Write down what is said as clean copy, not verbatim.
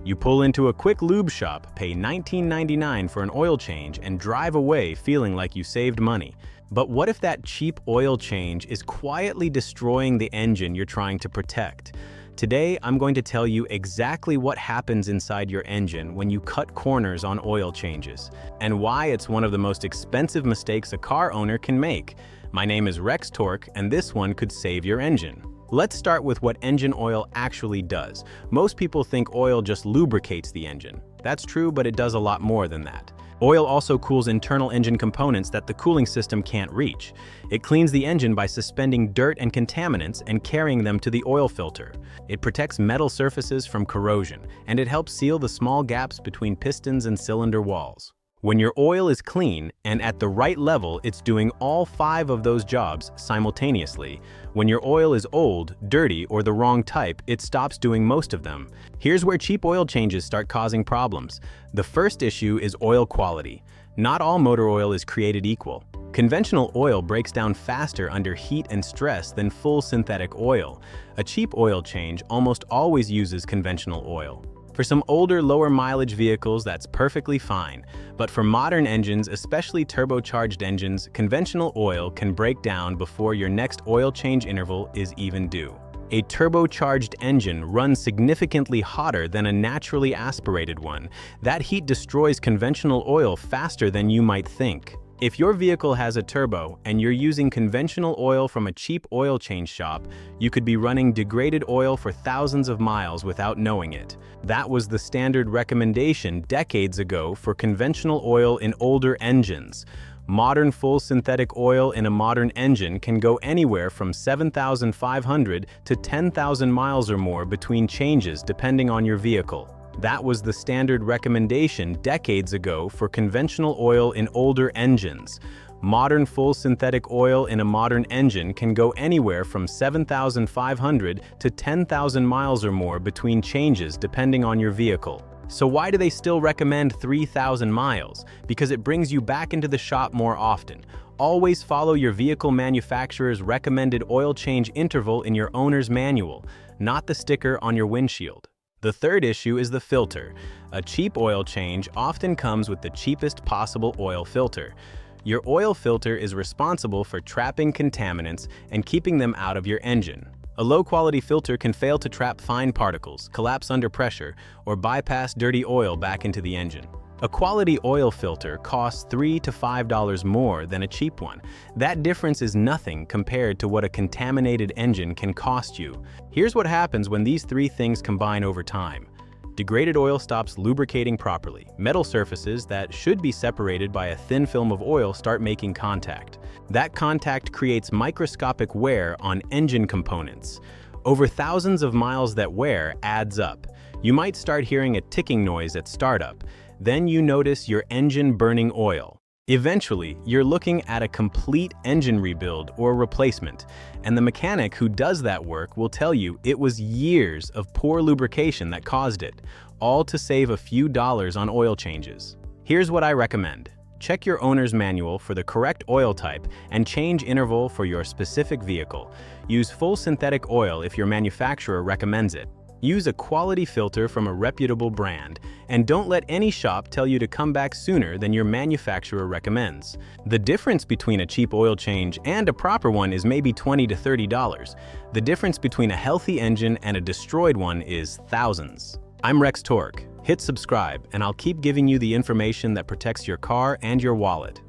You pull into a quick lube shop, pay $19.99 for an oil change, and drive away feeling like you saved money. But what if that cheap oil change is quietly destroying the engine you're trying to protect? Today, I'm going to tell you exactly what happens inside your engine when you cut corners on oil changes, and why it's one of the most expensive mistakes a car owner can make. My name is Rex Torque, and this one could save your engine. Let's start with what engine oil actually does. Most people think oil just lubricates the engine. That's true, but it does a lot more than that. Oil also cools internal engine components that the cooling system can't reach. It cleans the engine by suspending dirt and contaminants and carrying them to the oil filter. It protects metal surfaces from corrosion, and it helps seal the small gaps between pistons and cylinder walls. When your oil is clean and at the right level, it's doing all 5 of those jobs simultaneously. When your oil is old, dirty, or the wrong type, it stops doing most of them. Here's where cheap oil changes start causing problems. The first issue is oil quality. Not all motor oil is created equal. Conventional oil breaks down faster under heat and stress than full synthetic oil. A cheap oil change almost always uses conventional oil. For some older, lower mileage vehicles, that's perfectly fine. But for modern engines, especially turbocharged engines, conventional oil can break down before your next oil change interval is even due. A turbocharged engine runs significantly hotter than a naturally aspirated one. That heat destroys conventional oil faster than you might think. If your vehicle has a turbo and you're using conventional oil from a cheap oil change shop, you could be running degraded oil for thousands of miles without knowing it. That was the standard recommendation decades ago for conventional oil in older engines. Modern full synthetic oil in a modern engine can go anywhere from 7,500 to 10,000 miles or more between changes depending on your vehicle. That was the standard recommendation decades ago for conventional oil in older engines. Modern full synthetic oil in a modern engine can go anywhere from 7,500 to 10,000 miles or more between changes depending on your vehicle. So why do they still recommend 3,000 miles? Because it brings you back into the shop more often. Always follow your vehicle manufacturer's recommended oil change interval in your owner's manual, not the sticker on your windshield. The third issue is the filter. A cheap oil change often comes with the cheapest possible oil filter. Your oil filter is responsible for trapping contaminants and keeping them out of your engine. A low-quality filter can fail to trap fine particles, collapse under pressure, or bypass dirty oil back into the engine. A quality oil filter costs $3 to $5 more than a cheap one. That difference is nothing compared to what a contaminated engine can cost you. Here's what happens when these 3 things combine over time. Degraded oil stops lubricating properly. Metal surfaces that should be separated by a thin film of oil start making contact. That contact creates microscopic wear on engine components. Over thousands of miles, that wear adds up. You might start hearing a ticking noise at startup. Then you notice your engine burning oil. Eventually, you're looking at a complete engine rebuild or replacement, and the mechanic who does that work will tell you it was years of poor lubrication that caused it, all to save a few dollars on oil changes. Here's what I recommend. Check your owner's manual for the correct oil type and change interval for your specific vehicle. Use full synthetic oil if your manufacturer recommends it. Use a quality filter from a reputable brand, and don't let any shop tell you to come back sooner than your manufacturer recommends. The difference between a cheap oil change and a proper one is maybe $20 to $30. The difference between a healthy engine and a destroyed one is thousands. I'm Rex Torque. Hit subscribe, and I'll keep giving you the information that protects your car and your wallet.